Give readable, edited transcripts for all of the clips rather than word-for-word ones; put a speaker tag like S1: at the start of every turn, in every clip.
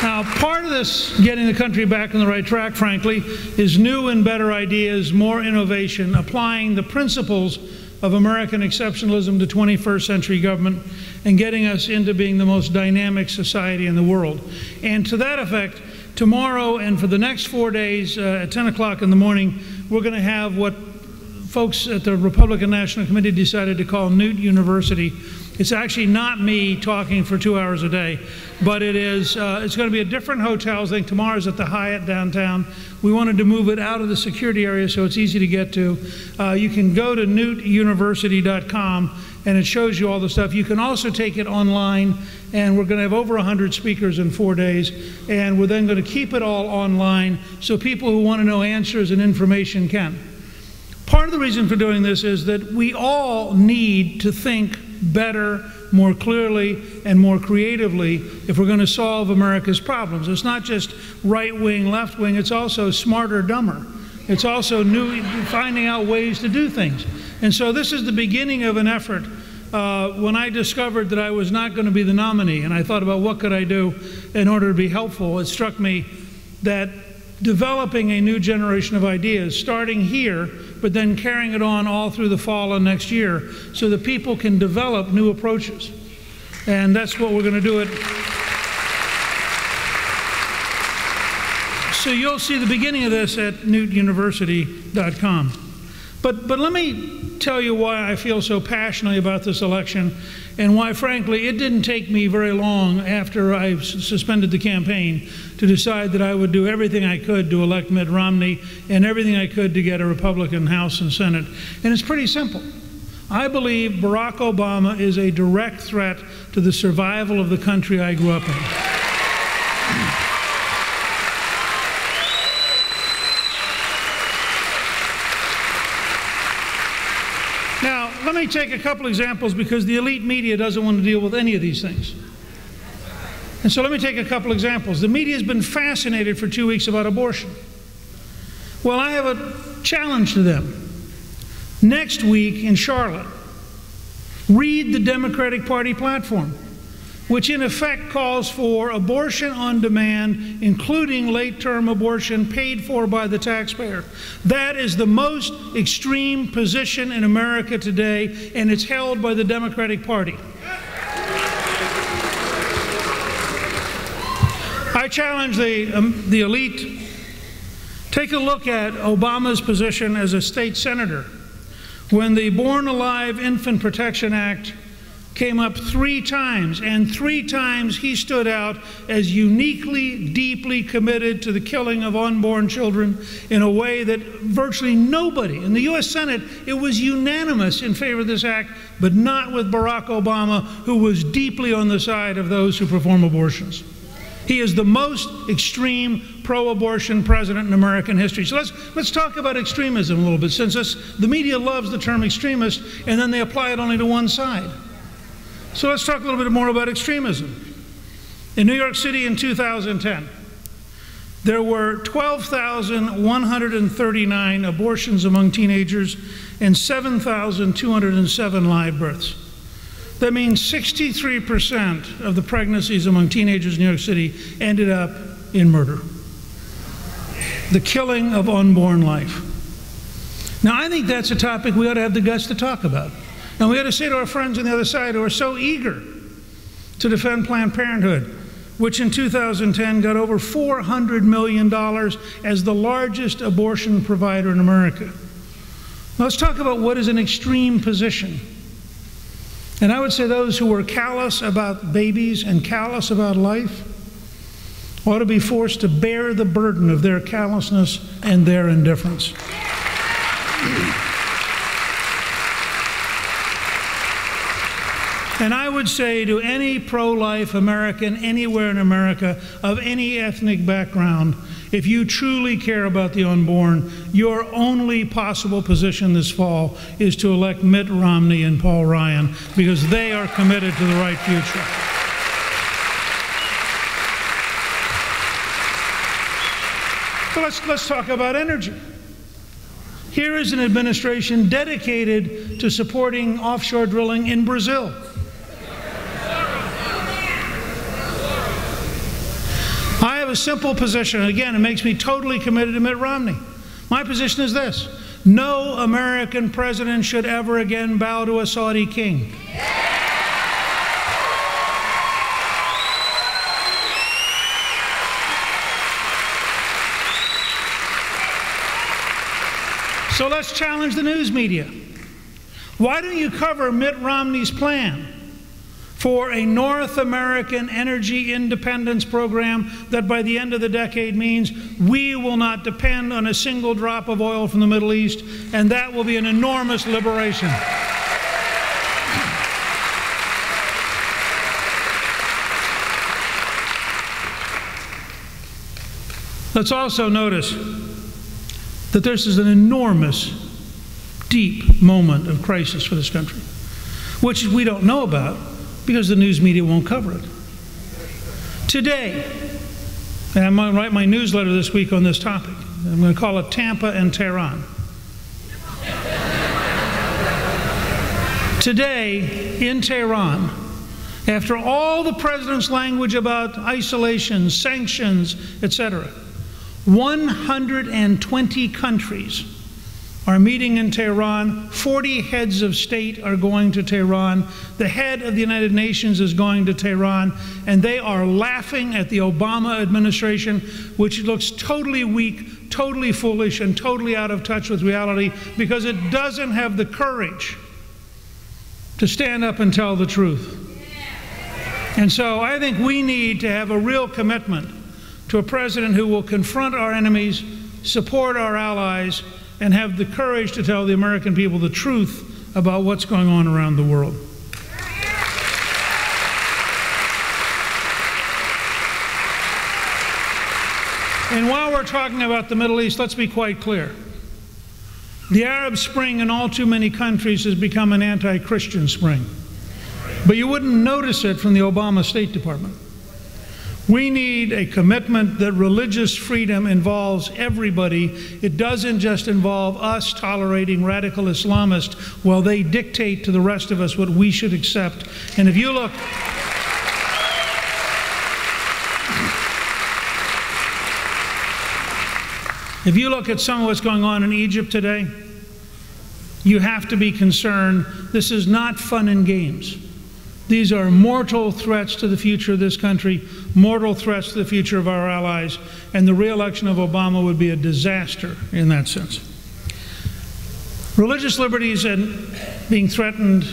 S1: Now, part of this getting the country back on the right track, frankly, is new and better ideas, more innovation, applying the principles of American exceptionalism to 21st century government and getting us into being the most dynamic society in the world. And to that effect, tomorrow and for the next 4 days at 10 o'clock in the morning, we're going to have what folks at the Republican National Committee decided to call Newt University. It's actually not me talking for 2 hours a day, but it is, it's going to be at different hotels. I think tomorrow's at the Hyatt downtown. We wanted to move it out of the security area so it's easy to get to. You can go to newtuniversity.com and it shows you all the stuff. You can also take it online, and we're going to have over 100 speakers in 4 days, and we're then going to keep it all online so people who want to know answers and information can. Part of the reason for doing this is that we all need to think better, more clearly, and more creatively if we're going to solve America's problems. It's not just right-wing, left-wing, it's also smarter, dumber. It's also finding out ways to do things. And so this is the beginning of an effort. When I discovered that I was not going to be the nominee, and I thought about what could I do in order to be helpful, it struck me that developing a new generation of ideas, starting here, but then carrying it on all through the fall of next year so that people can develop new approaches. And that's what we're going to do it. So you'll see the beginning of this at newtuniversity.com. But let me tell you why I feel so passionately about this election and why, frankly, it didn't take me very long after I suspended the campaign to decide that I would do everything I could to elect Mitt Romney and everything I could to get a Republican House and Senate. And it's pretty simple. I believe Barack Obama is a direct threat to the survival of the country I grew up in. Now, let me take a couple examples because the elite media doesn't want to deal with any of these things. And so let me take a couple examples. The media has been fascinated for 2 weeks about abortion. Well, I have a challenge to them. Next week in Charlotte, read the Democratic Party platform, which in effect calls for abortion on demand, including late-term abortion paid for by the taxpayer. That is the most extreme position in America today, and it's held by the Democratic Party. I challenge the elite. Take a look at Obama's position as a state senator when the Born Alive Infant Protection Act came up 3 times, and 3 times he stood out as uniquely, deeply committed to the killing of unborn children in a way that virtually nobody in the U.S. Senate, it was unanimous in favor of this act, but not with Barack Obama, who was deeply on the side of those who perform abortions. He is the most extreme pro-abortion president in American history. So let's talk about extremism a little bit, since the media loves the term extremist, and then they apply it only to one side. So let's talk a little bit more about extremism. In New York City in 2010, there were 12,139 abortions among teenagers and 7,207 live births. That means 63% of the pregnancies among teenagers in New York City ended up in murder. The killing of unborn life. Now, I think that's a topic we ought to have the guts to talk about. And we ought to say to our friends on the other side who are so eager to defend Planned Parenthood, which in 2010 got over $400 million as the largest abortion provider in America. Now, let's talk about what is an extreme position. And I would say those who are callous about babies and callous about life ought to be forced to bear the burden of their callousness and their indifference. And I would say to any pro-life American anywhere in America of any ethnic background, if you truly care about the unborn, your only possible position this fall is to elect Mitt Romney and Paul Ryan, because they are committed to the right future. So let's talk about energy. Here is an administration dedicated to supporting offshore drilling in Brazil. have a simple position. Again, it makes me totally committed to Mitt Romney. My position is this: no American president should ever again bow to a Saudi king. So let's challenge the news media. Why don't you cover Mitt Romney's plan for a North American energy independence program that by the end of the decade means we will not depend on a single drop of oil from the Middle East, and that will be an enormous liberation. Let's also notice that this is an enormous, deep moment of crisis for this country, which we don't know about because the news media won't cover it. Today, and I'm going to write my newsletter this week on this topic. I'm going to call it Tampa and Tehran. Today, in Tehran, after all the president's language about isolation, sanctions, etc., 120 countries are meeting in Tehran. 40 heads of state are going to Tehran. The head of the United Nations is going to Tehran, and they are laughing at the Obama administration, which looks totally weak, totally foolish, and totally out of touch with reality because it doesn't have the courage to stand up and tell the truth. And so I think we need to have a real commitment to a president who will confront our enemies, support our allies, and have the courage to tell the American people the truth about what's going on around the world. And while we're talking about the Middle East, let's be quite clear. The Arab Spring in all too many countries has become an anti-Christian spring. But you wouldn't notice it from the Obama State Department. We need a commitment that religious freedom involves everybody. It doesn't just involve us tolerating radical Islamists while they dictate to the rest of us what we should accept. And if you look, at some of what's going on in Egypt today, you have to be concerned. This is not fun and games. These are mortal threats to the future of this country, mortal threats to the future of our allies, and the re-election of Obama would be a disaster in that sense. Religious liberties are being threatened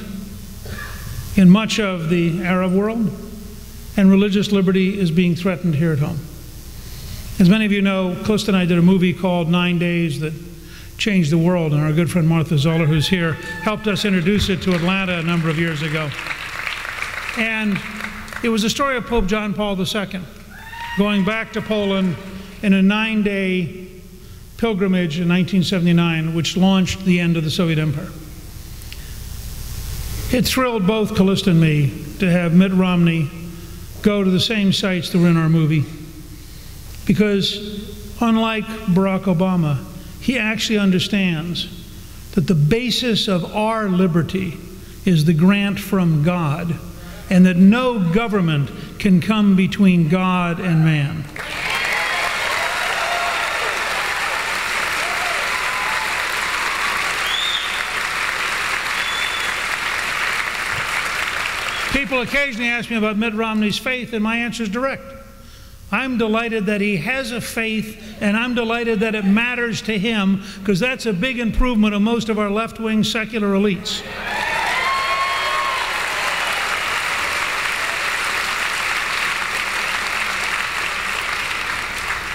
S1: in much of the Arab world, and religious liberty is being threatened here at home. As many of you know, Clist and I did a movie called 9 Days that changed the world, and our good friend Martha Zoller, who's here, helped us introduce it to Atlanta a number of years ago. And it was a story of Pope John Paul II going back to Poland in a 9-day pilgrimage in 1979, which launched the end of the Soviet Empire. It thrilled both Callista and me to have Mitt Romney go to the same sites that were in our movie, because unlike Barack Obama, he actually understands that the basis of our liberty is the grant from God, and that no government can come between God and man. People occasionally ask me about Mitt Romney's faith, and my answer is direct. I'm delighted that he has a faith, and I'm delighted that it matters to him, because that's a big improvement of most of our left-wing secular elites.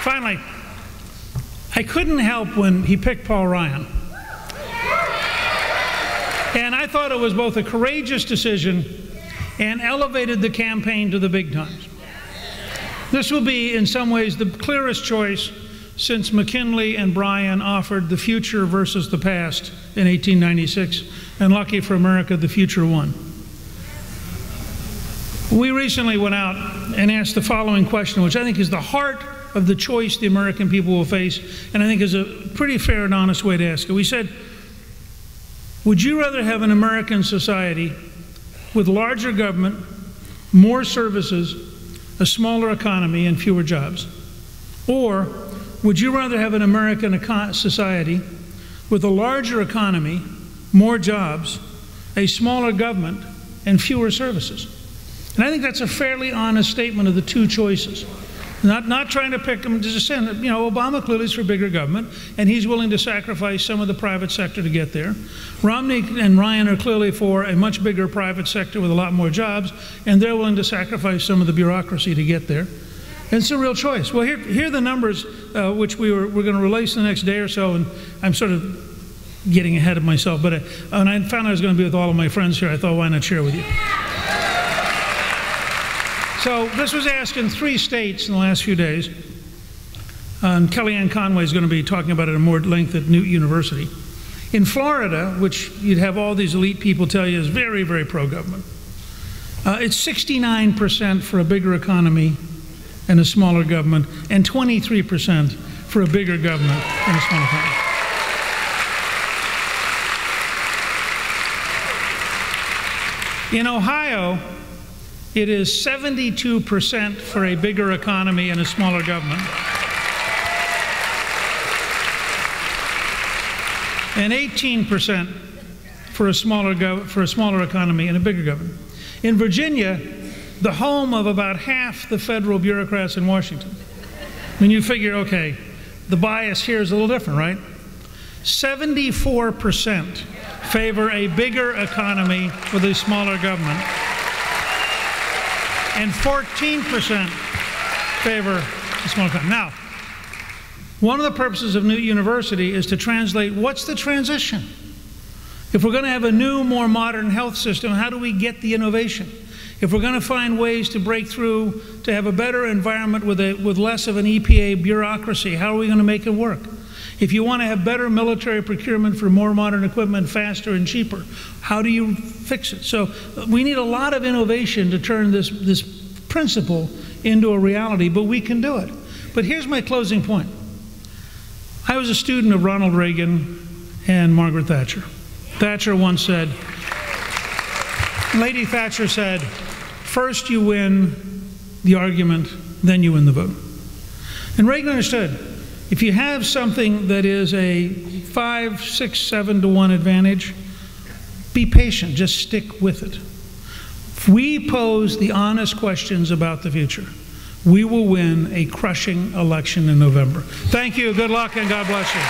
S1: Finally, I couldn't help when he picked Paul Ryan. And I thought it was both a courageous decision and elevated the campaign to the big times. This will be, in some ways, the clearest choice since McKinley and Bryan offered the future versus the past in 1896, and lucky for America, the future won. We recently went out and asked the following question, which I think is the heart of the choice the American people will face, and I think is a pretty fair and honest way to ask it. We said, would you rather have an American society with larger government, more services, a smaller economy, and fewer jobs? Or would you rather have an American society with a larger economy, more jobs, a smaller government, and fewer services? And I think that's a fairly honest statement of the two choices. Not trying to pick them, just saying that, Obama clearly is for bigger government, and he's willing to sacrifice some of the private sector to get there. Romney and Ryan are clearly for a much bigger private sector with a lot more jobs, and they're willing to sacrifice some of the bureaucracy to get there. And it's a real choice. Well, here are the numbers which we're going to release the next day or so, and I'm sort of getting ahead of myself, but when I found I was going to be with all of my friends here, I thought, why not share with you? So this was asked in 3 states in the last few days, and Kellyanne Conway is going to be talking about it in more length at Newt University. In Florida, which you'd have all these elite people tell you is very, very pro-government, it's 69% for a bigger economy and a smaller government, and 23% for a bigger government and a smaller economy. In Ohio, it is 72% for a bigger economy and a smaller government, and 18% for a smaller economy and a bigger government. In Virginia, the home of about half the federal bureaucrats in Washington. I mean, you figure, okay, the bias here is a little different, right? 74% favor a bigger economy with a smaller government, and 14% favor a smaller economy. Now, one of the purposes of Newt University is to translate what's the transition. If we're going to have a new, more modern health system, how do we get the innovation? If we're going to find ways to break through, to have a better environment with less of an EPA bureaucracy, how are we going to make it work? If you want to have better military procurement for more modern equipment, faster and cheaper, how do you fix it? So we need a lot of innovation to turn this principle into a reality, but we can do it. But here's my closing point. I was a student of Ronald Reagan and Margaret Thatcher. Thatcher once said, Lady Thatcher said, first you win the argument, then you win the vote. And Reagan understood, if you have something that is a 5, 6, 7 to 1 advantage, be patient, just stick with it. If we pose the honest questions about the future, we will win a crushing election in November. Thank you, good luck, and God bless you.